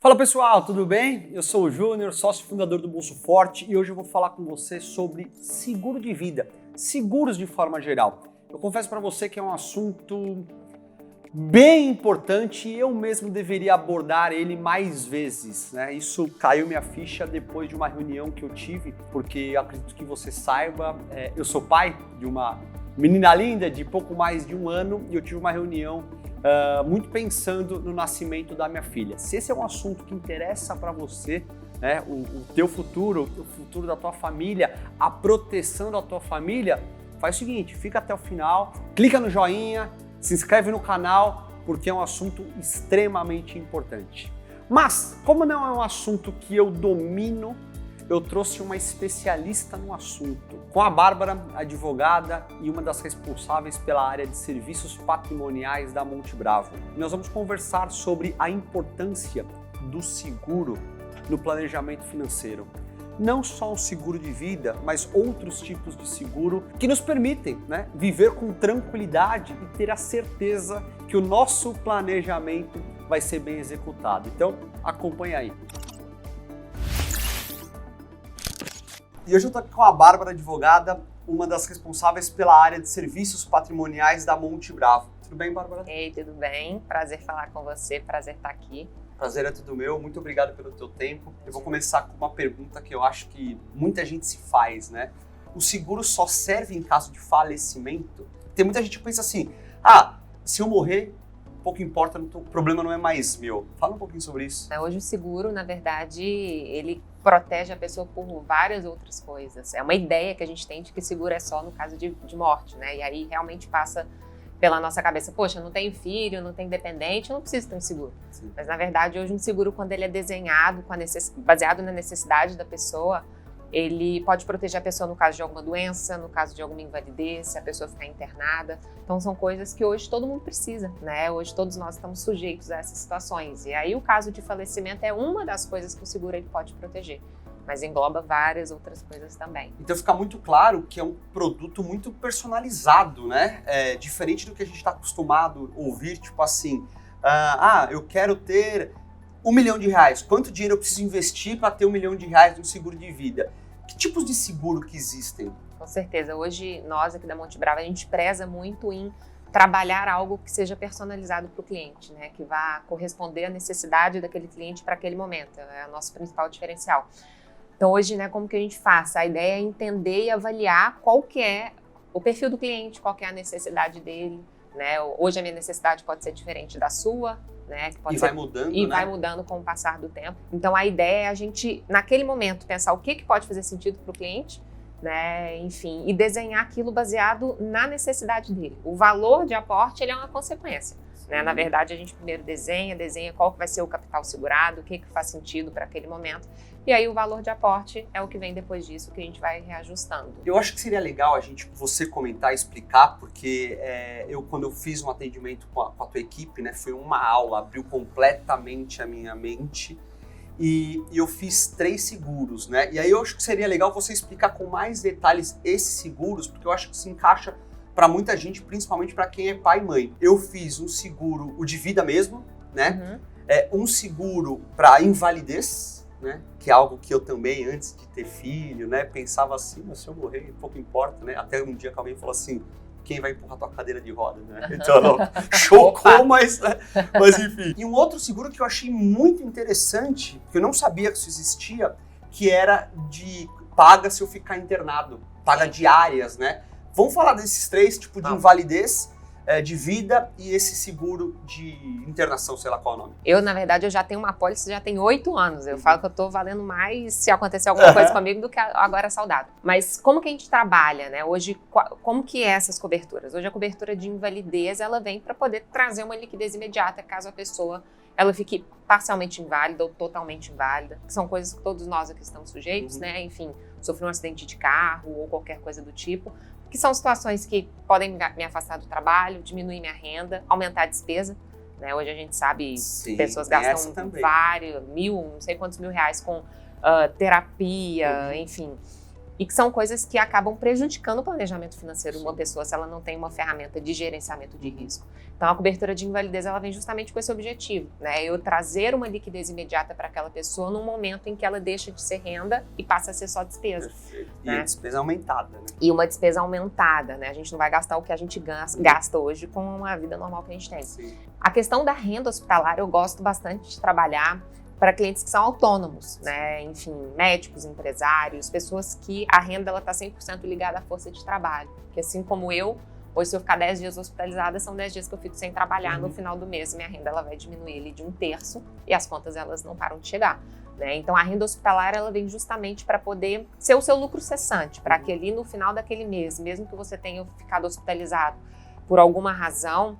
Fala pessoal, tudo bem? Eu sou o Júnior, sócio fundador do Bolso Forte e hoje eu vou falar com você sobre seguro de vida, seguros de forma geral. Eu confesso para você que é um assunto bem importante e eu mesmo deveria abordar ele mais vezes, né? Isso caiu minha ficha depois de uma reunião que eu tive, porque eu acredito que você saiba, eu sou pai de uma menina linda de pouco mais de um ano e eu tive uma reunião muito pensando no nascimento da minha filha. Se esse é um assunto que interessa para você, né, o teu futuro, o futuro da tua família, a proteção da tua família, faz o seguinte, fica até o final, clica no joinha, se inscreve no canal, porque é um assunto extremamente importante. Mas, como não é um assunto que eu domino, eu trouxe uma especialista no assunto, com a Bárbara, advogada e uma das responsáveis pela área de serviços patrimoniais da Monte Bravo. Nós vamos conversar sobre a importância do seguro no planejamento financeiro. Não só o seguro de vida, mas outros tipos de seguro que nos permitem, né, viver com tranquilidade e ter a certeza que o nosso planejamento vai ser bem executado. Então, acompanha aí. E hoje eu estou aqui com a Bárbara, advogada, uma das responsáveis pela área de serviços patrimoniais da Monte Bravo. Tudo bem, Bárbara? Ei, tudo bem? Prazer falar com você, prazer estar aqui. Prazer é tudo meu, muito obrigado pelo teu tempo. Eu vou começar com uma pergunta que eu acho que muita gente se faz, né? O seguro só serve em caso de falecimento? Tem muita gente que pensa assim, se eu morrer, pouco importa, o problema não é mais meu. Fala um pouquinho sobre isso. Hoje o seguro, na verdade, ele protege a pessoa por várias outras coisas. É uma ideia que a gente tem de que seguro é só no caso de morte, né? E aí realmente passa pela nossa cabeça, poxa, eu não tenho filho, não tenho dependente, eu não preciso ter um seguro. Sim. Mas na verdade hoje um seguro, quando ele é desenhado baseado na necessidade da pessoa, ele pode proteger a pessoa no caso de alguma doença, no caso de alguma invalidez, se a pessoa ficar internada. Então são coisas que hoje todo mundo precisa, né? Hoje todos nós estamos sujeitos a essas situações. E aí o caso de falecimento é uma das coisas que o seguro ele pode proteger, mas engloba várias outras coisas também. Então fica muito claro que é um produto muito personalizado, né? Diferente do que a gente está acostumado a ouvir, tipo assim, eu quero ter R$1 milhão. Quanto dinheiro eu preciso investir para ter R$1 milhão no seguro de vida? Que tipos de seguro que existem? Com certeza. Hoje, nós aqui da Monte Bravo, a gente preza muito em trabalhar algo que seja personalizado para o cliente, né? Que vá corresponder à necessidade daquele cliente para aquele momento. É o nosso principal diferencial. Então, hoje, né, como que a gente faz? A ideia é entender e avaliar qual que é o perfil do cliente, qual que é a necessidade dele, né? Hoje a minha necessidade pode ser diferente da sua, né? Que pode vai mudando, e né? vai mudando com o passar do tempo. Então a ideia é a gente, naquele momento, pensar o que pode fazer sentido para o cliente, né? Enfim, e desenhar aquilo baseado na necessidade dele. O valor de aporte, ele é uma consequência, né? Na verdade, a gente primeiro desenha qual que vai ser o capital segurado, o que faz sentido para aquele momento. E aí o valor de aporte é o que vem depois disso, que a gente vai reajustando. Eu acho que seria legal você comentar e explicar, porque quando eu fiz um atendimento com a tua equipe, né, foi uma aula, abriu completamente a minha mente e eu fiz 3 seguros, né? E aí eu acho que seria legal você explicar com mais detalhes esses seguros, porque eu acho que se encaixa para muita gente, principalmente para quem é pai e mãe. Eu fiz um seguro, o de vida mesmo, né? Um seguro para invalidez, né? Que é algo que eu também, antes de ter filho, né, pensava assim, mas se eu morrer, pouco importa, né? Até um dia que alguém falou assim, quem vai empurrar tua cadeira de roda, né? Então, chocou, mas enfim. E um outro seguro que eu achei muito interessante, que eu não sabia que isso existia, que era de paga se eu ficar internado, paga diárias, né? Vamos falar desses 3 tipos de invalidez, de vida e esse seguro de internação, sei lá qual é o nome. Eu, na verdade, eu já tenho uma apólice, já tem 8 anos. Eu falo que eu tô valendo mais se acontecer alguma coisa comigo do que agora saudável. Mas como que a gente trabalha, né? Hoje, como que é essas coberturas? Hoje a cobertura de invalidez, ela vem para poder trazer uma liquidez imediata caso a pessoa ela fique parcialmente inválida ou totalmente inválida, que são coisas que todos nós aqui estamos sujeitos, né? Enfim, sofrer um acidente de carro ou qualquer coisa do tipo, que são situações que podem me afastar do trabalho, diminuir minha renda, aumentar a despesa, né? Hoje a gente sabe que pessoas gastam vários, não sei quantos mil reais com terapia, enfim. e que são coisas que acabam prejudicando o planejamento financeiro de uma pessoa se ela não tem uma ferramenta de gerenciamento de risco. Então, a cobertura de invalidez, ela vem justamente com esse objetivo, né? Eu trazer uma liquidez imediata para aquela pessoa num momento em que ela deixa de ser renda e passa a ser só despesa. Perfeito. Né? E a despesa aumentada, né? E uma despesa aumentada, né? A gente não vai gastar o que a gente gasta hoje com a vida normal que a gente tem. Sim. A questão da renda hospitalar, eu gosto bastante de trabalhar para clientes que são autônomos, né? Enfim, médicos, empresários, pessoas que a renda ela está 100% ligada à força de trabalho. Que assim como eu, hoje se eu ficar 10 dias hospitalizada, são 10 dias que eu fico sem trabalhar, no final do mês minha renda ela vai diminuir ali de 1/3 e as contas elas não param de chegar. Né? Então a renda hospitalar ela vem justamente para poder ser o seu lucro cessante, para que ali no final daquele mês, mesmo que você tenha ficado hospitalizado por alguma razão,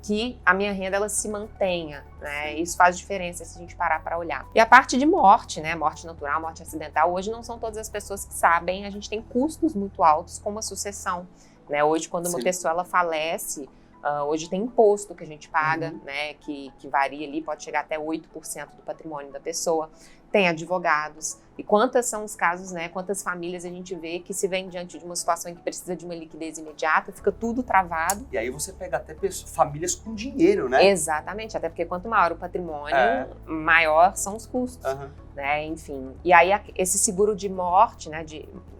que a minha renda ela se mantenha, né? Isso faz diferença se a gente parar para olhar. E a parte de morte, né? Morte natural, morte acidental, hoje não são todas as pessoas que sabem, a gente tem custos muito altos como a sucessão, né? Hoje quando uma pessoa ela falece, hoje tem imposto que a gente paga, né? Que varia ali, pode chegar até 8% do patrimônio da pessoa. Tem advogados. E quantos são os casos, né? Quantas famílias a gente vê que se vem diante de uma situação em que precisa de uma liquidez imediata, fica tudo travado. E aí você pega até famílias com dinheiro, né? Exatamente, até porque quanto maior o patrimônio, maior são os custos. Né? Enfim. E aí esse seguro de morte, né?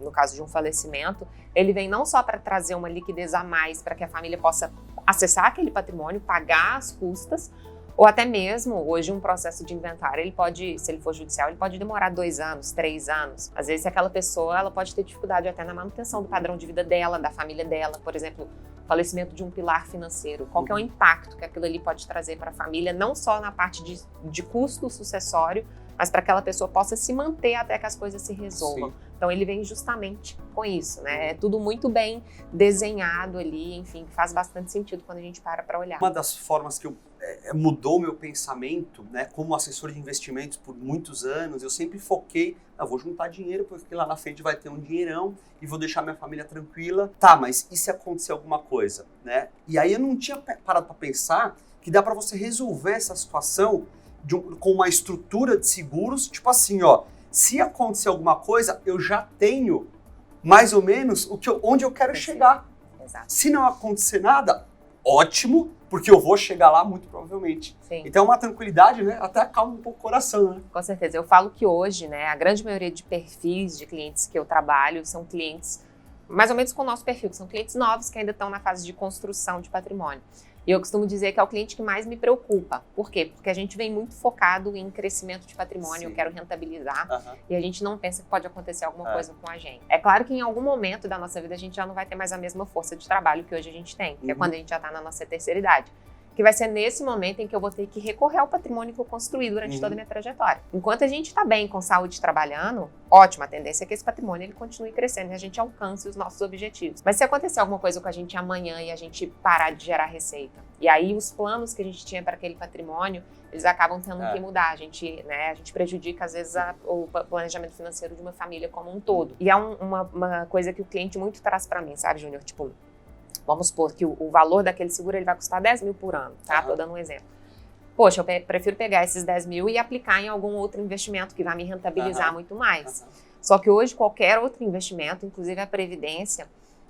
No caso de um falecimento, ele vem não só para trazer uma liquidez a mais para que a família possa acessar aquele patrimônio, pagar as custas, ou até mesmo, hoje, um processo de inventário, ele pode, se ele for judicial, ele pode demorar 2 anos, 3 anos. Às vezes, aquela pessoa, ela pode ter dificuldade até na manutenção do padrão de vida dela, da família dela. Por exemplo, falecimento de um pilar financeiro. Qual que é o impacto que aquilo ali pode trazer para a família, não só na parte de custo sucessório, mas para que aquela pessoa possa se manter até que as coisas se resolvam. Sim. Então, ele vem justamente com isso, né? É tudo muito bem desenhado ali, enfim, faz bastante sentido quando a gente para olhar. Uma das formas que mudou meu pensamento, né, como assessor de investimentos por muitos anos, eu sempre foquei, vou juntar dinheiro porque lá na frente vai ter um dinheirão e vou deixar minha família tranquila. Tá, mas e se acontecer alguma coisa, né? E aí eu não tinha parado para pensar que dá para você resolver essa situação com uma estrutura de seguros, tipo assim, ó, se acontecer alguma coisa, eu já tenho mais ou menos onde eu quero chegar. Exato. Se não acontecer nada, ótimo, porque eu vou chegar lá muito provavelmente. Sim. Então é uma tranquilidade, né? Até acalma um pouco o coração, né? Com certeza. Eu falo que hoje, né, a grande maioria de perfis de clientes que eu trabalho são clientes mais ou menos com o nosso perfil, que são clientes novos que ainda estão na fase de construção de patrimônio. E eu costumo dizer que é o cliente que mais me preocupa. Por quê? Porque a gente vem muito focado em crescimento de patrimônio, Sim. eu quero rentabilizar, e a gente não pensa que pode acontecer alguma coisa com a gente. É claro que em algum momento da nossa vida a gente já não vai ter mais a mesma força de trabalho que hoje a gente tem, que é quando a gente já está na nossa terceira idade. Que vai ser nesse momento em que eu vou ter que recorrer ao patrimônio que eu construí durante toda a minha trajetória. Enquanto a gente está bem com saúde trabalhando, ótima, a tendência é que esse patrimônio ele continue crescendo e a gente alcance os nossos objetivos. Mas se acontecer alguma coisa com a gente amanhã e a gente parar de gerar receita, e aí os planos que a gente tinha para aquele patrimônio, eles acabam tendo que mudar. A gente prejudica, às vezes, o planejamento financeiro de uma família como um todo. E é uma coisa que o cliente muito traz para mim, sabe, Júnior? Tipo, vamos supor que o valor daquele seguro ele vai custar 10 mil por ano, tá? Tô dando um exemplo. Poxa, eu prefiro pegar esses 10 mil e aplicar em algum outro investimento que vai me rentabilizar muito mais. Só que hoje, qualquer outro investimento, inclusive a Previdência,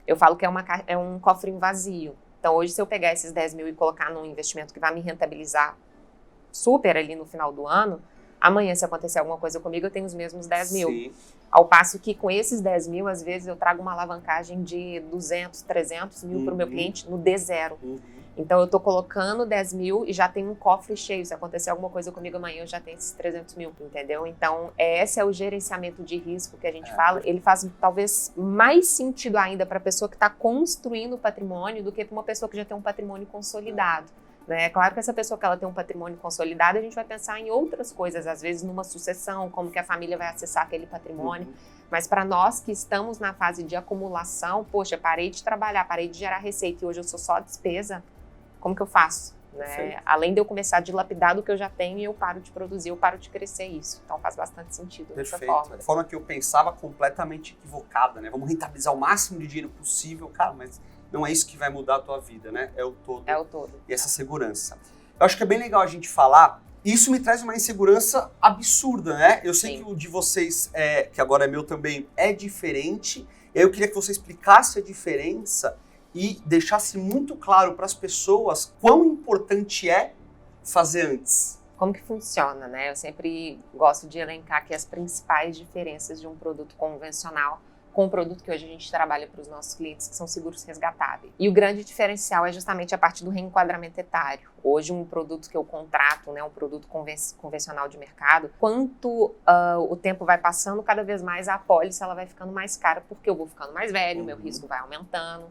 eu falo que é um cofrinho vazio. Então, hoje, se eu pegar esses 10 mil e colocar num investimento que vai me rentabilizar super ali no final do ano, amanhã, se acontecer alguma coisa comigo, eu tenho os mesmos 10 mil. Sim. Ao passo que com esses 10 mil, às vezes eu trago uma alavancagem de 200, 300 mil para o meu cliente no D0. Então eu estou colocando 10 mil e já tenho um cofre cheio. Se acontecer alguma coisa comigo amanhã, eu já tenho esses 300 mil, entendeu? Então esse é o gerenciamento de risco que a gente fala. Ele faz talvez mais sentido ainda para a pessoa que está construindo o patrimônio do que para uma pessoa que já tem um patrimônio consolidado. É claro que essa pessoa que ela tem um patrimônio consolidado, a gente vai pensar em outras coisas, às vezes numa sucessão, como que a família vai acessar aquele patrimônio. Mas para nós que estamos na fase de acumulação, poxa, parei de trabalhar, parei de gerar receita e hoje eu sou só despesa, como que eu faço? Né? Além de eu começar a dilapidar do que eu já tenho, eu paro de produzir, eu paro de crescer isso. Então faz bastante sentido dessa forma. A forma que eu pensava completamente equivocada, né? Vamos rentabilizar o máximo de dinheiro possível, cara, mas não é isso que vai mudar a tua vida, né? É o todo. É o todo. E essa segurança. Eu acho que é bem legal a gente falar Isso me traz uma insegurança absurda, né? Eu sei Sim. que o de vocês, que agora é meu também, é diferente. E aí eu queria que você explicasse a diferença e deixasse muito claro para as pessoas quão importante é fazer antes. Como que funciona, né? Eu sempre gosto de elencar aqui as principais diferenças de um produto convencional com o produto que hoje a gente trabalha para os nossos clientes, que são seguros resgatáveis. E o grande diferencial é justamente a parte do reenquadramento etário. Hoje, um produto que eu contrato, né, um produto convencional de mercado, quanto o tempo vai passando, cada vez mais a apólice ela vai ficando mais cara, porque eu vou ficando mais velho, meu risco vai aumentando,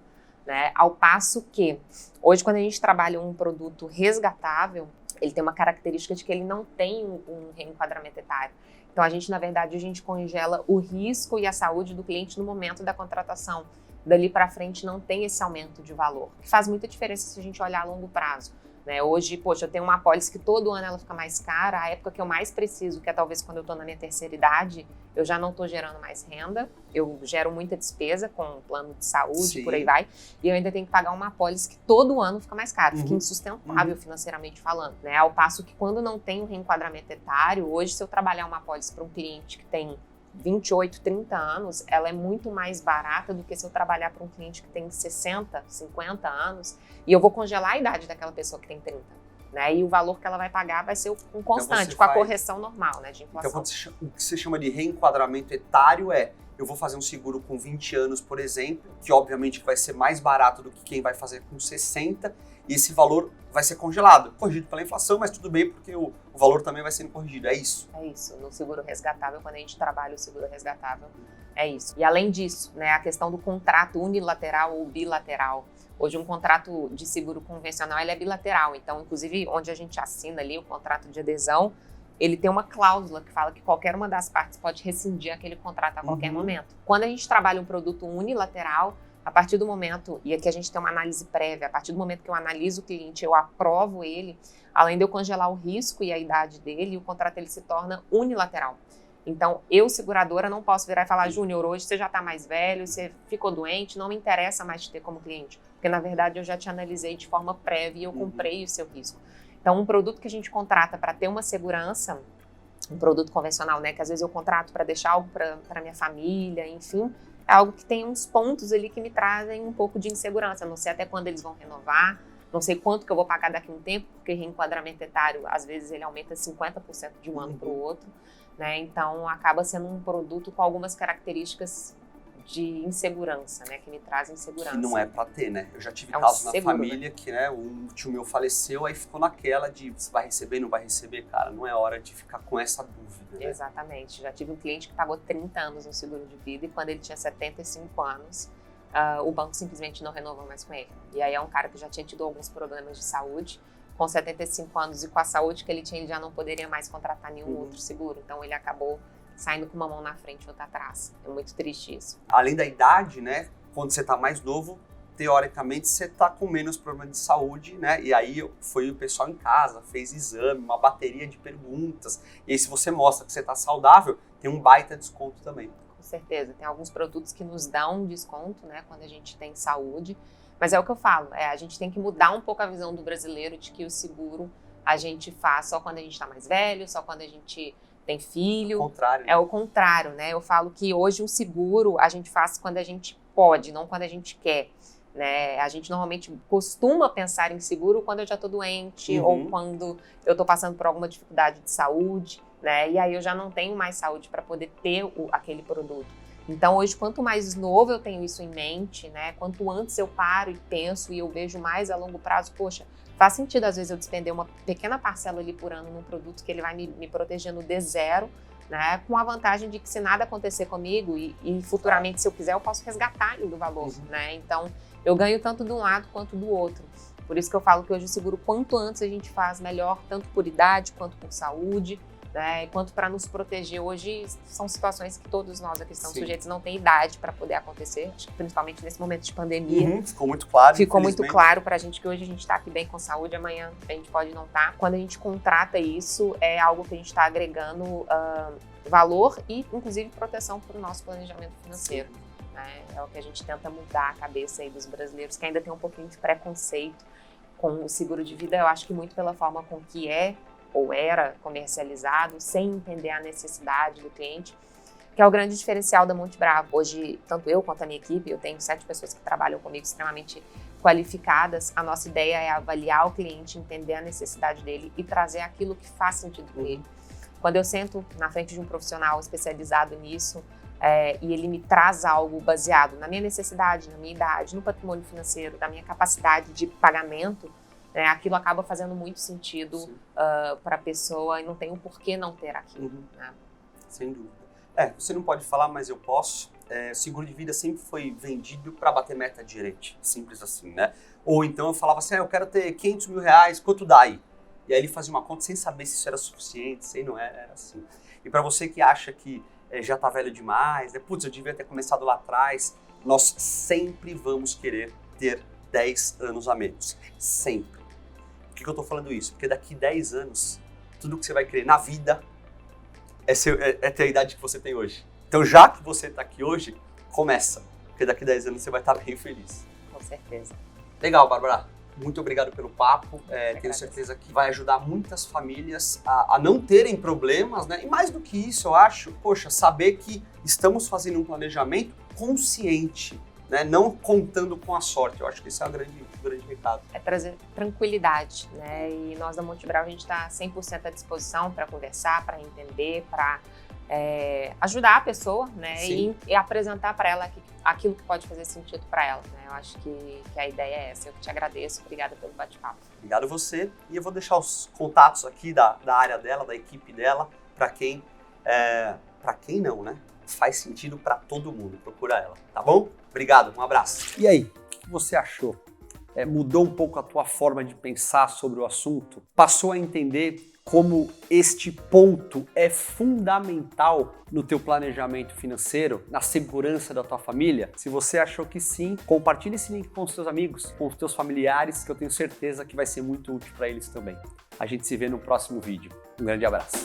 né? Ao passo que, hoje, quando a gente trabalha um produto resgatável, ele tem uma característica de que ele não tem um reenquadramento etário. Então, a gente congela o risco e a saúde do cliente no momento da contratação. Dali para frente não tem esse aumento de valor, que faz muita diferença se a gente olhar a longo prazo. Né? Hoje, poxa, eu tenho uma apólice que todo ano ela fica mais cara, a época que eu mais preciso, que é talvez quando eu estou na minha terceira idade, eu já não estou gerando mais renda, eu gero muita despesa com plano de saúde, Sim. por aí vai, e eu ainda tenho que pagar uma apólice que todo ano fica mais cara, fica insustentável financeiramente falando. Né? Ao passo que quando não tem um reenquadramento etário, hoje se eu trabalhar uma apólice para um cliente que tem 28, 30 anos, ela é muito mais barata do que se eu trabalhar para um cliente que tem 60, 50 anos e eu vou congelar a idade daquela pessoa que tem 30. Né? E o valor que ela vai pagar vai ser um constante, Então com a correção normal, né, de inflação. Então, o que você chama de reenquadramento etário eu vou fazer um seguro com 20 anos, por exemplo, que obviamente vai ser mais barato do que quem vai fazer com 60, e esse valor vai ser congelado. Corrigido pela inflação, mas tudo bem, porque o valor também vai sendo corrigido, é isso? É isso, no seguro resgatável, quando a gente trabalha o seguro resgatável, é isso. E além disso, né, a questão do contrato unilateral ou bilateral. Hoje um contrato de seguro convencional ele é bilateral, então inclusive onde a gente assina ali o contrato de adesão, ele tem uma cláusula que fala que qualquer uma das partes pode rescindir aquele contrato a qualquer momento. Quando a gente trabalha um produto unilateral, a partir do momento, e aqui a gente tem uma análise prévia, a partir do momento que eu analiso o cliente, eu aprovo ele, além de eu congelar o risco e a idade dele, o contrato ele se torna unilateral. Então, eu, seguradora, não posso virar e falar, Júnior, hoje você já está mais velho, você ficou doente, não me interessa mais te ter como cliente. Porque, na verdade, eu já te analisei de forma prévia e eu comprei o seu risco. Então, um produto que a gente contrata para ter uma segurança, um produto convencional, né, que às vezes eu contrato para deixar algo para minha família, enfim, é algo que tem uns pontos ali que me trazem um pouco de insegurança. Eu não sei até quando eles vão renovar, não sei quanto que eu vou pagar daqui a um tempo, porque reenquadramento etário, às vezes, ele aumenta 50% de um ano para o outro. Né? Então, acaba sendo um produto com algumas características de insegurança, né? Que me trazem insegurança. Que não é pra ter, né? Eu já tive um casos na seguro, família, né? Que né, um tio meu faleceu, aí ficou naquela de você vai receber, não vai receber, cara. Não é hora de ficar com essa dúvida, né? Exatamente. Já tive um cliente que pagou 30 anos no seguro de vida e quando ele tinha 75 anos, o banco simplesmente não renovou mais com ele. E aí é um cara que já tinha tido alguns problemas de saúde, com 75 anos e com a saúde que ele tinha, ele já não poderia mais contratar nenhum outro seguro. Então, ele acabou saindo com uma mão na frente e outra atrás. É muito triste isso. Além da idade, né? Quando você tá mais novo, teoricamente, você tá com menos problema de saúde, né? E aí, foi o pessoal em casa, fez exame, uma bateria de perguntas. E aí, se você mostra que você tá saudável, tem um baita desconto também. Com certeza. Tem alguns produtos que nos dão um desconto, né? Quando a gente tem saúde. Mas é o que eu falo, a gente tem que mudar um pouco a visão do brasileiro de que o seguro a gente faz só quando a gente está mais velho, só quando a gente tem filho. O contrário. É o contrário, né? Eu falo que hoje o seguro a gente faz quando a gente pode, não quando a gente quer. Né? A gente normalmente costuma pensar em seguro quando eu já estou doente ou quando eu estou passando por alguma dificuldade de saúde, né? E aí eu já não tenho mais saúde para poder ter aquele produto. Então, hoje, quanto mais novo eu tenho isso em mente, né? Quanto antes eu paro e penso e eu vejo mais a longo prazo, poxa, faz sentido às vezes eu despender uma pequena parcela ali por ano num produto que ele vai me protegendo de zero, né? Com a vantagem de que se nada acontecer comigo e futuramente, se eu quiser, eu posso resgatar ali do valor, né? Então, eu ganho tanto de um lado quanto do outro. Por isso que eu falo que hoje o seguro, quanto antes a gente faz, melhor, tanto por idade quanto por saúde, né? Quanto para nos proteger. Hoje são situações que todos nós aqui estamos sujeitos, não tem idade para poder acontecer, acho que principalmente nesse momento de pandemia. Ficou muito claro. Ficou muito claro para a gente que hoje a gente está aqui bem com saúde, amanhã a gente pode não estar. Quando a gente contrata isso, é algo que a gente está agregando valor e, inclusive, proteção para o nosso planejamento financeiro. Né? É o que a gente tenta mudar a cabeça aí dos brasileiros, que ainda tem um pouquinho de preconceito com o seguro de vida. Eu acho que muito pela forma com que é ou era comercializado sem entender a necessidade do cliente, que é o grande diferencial da Monte Bravo. Hoje, tanto eu quanto a minha equipe, eu tenho 7 pessoas que trabalham comigo extremamente qualificadas. A nossa ideia é avaliar o cliente, entender a necessidade dele e trazer aquilo que faz sentido para ele. Quando eu sento na frente de um profissional especializado nisso e ele me traz algo baseado na minha necessidade, na minha idade, no patrimônio financeiro, da minha capacidade de pagamento, aquilo acaba fazendo muito sentido para a pessoa e não tem o porquê não ter aquilo. Né? Sem dúvida. Você não pode falar, mas eu posso. Seguro de vida sempre foi vendido para bater meta de gerente, simples assim, né? Ou então eu falava assim, eu quero ter 500 mil reais, quanto dá aí? E aí ele fazia uma conta sem saber se isso era suficiente, se não era assim. E para você que acha que já tá velho demais, putz, eu devia ter começado lá atrás, nós sempre vamos querer ter 10 anos a menos, sempre. Por que eu tô falando isso? Porque daqui 10 anos, tudo que você vai querer na vida é ter a idade que você tem hoje. Então, já que você está aqui hoje, começa. Porque daqui 10 anos você vai estar bem feliz. Com certeza. Legal, Bárbara. Muito obrigado pelo papo. Tenho certeza que vai ajudar muitas famílias a não terem problemas, né? E mais do que isso, eu acho, saber que estamos fazendo um planejamento consciente, né? Não contando com a sorte. Eu acho que esse é o grande recado. É trazer tranquilidade, né? E nós da Monte Bravo, a gente está 100% à disposição para conversar, para entender, para ajudar a pessoa, né? E apresentar para ela aquilo que pode fazer sentido para ela, né? Eu acho que a ideia é essa. Eu te agradeço, obrigada pelo bate-papo. Obrigado você. E eu vou deixar os contatos aqui da área dela, da equipe dela, para quem não, né? Faz sentido para todo mundo. Procura ela, tá bom? Obrigado, um abraço. E aí, o que você achou? Mudou um pouco a tua forma de pensar sobre o assunto? Passou a entender como este ponto é fundamental no teu planejamento financeiro, na segurança da tua família? Se você achou que sim, compartilhe esse link com os teus amigos, com os teus familiares, que eu tenho certeza que vai ser muito útil para eles também. A gente se vê no próximo vídeo. Um grande abraço.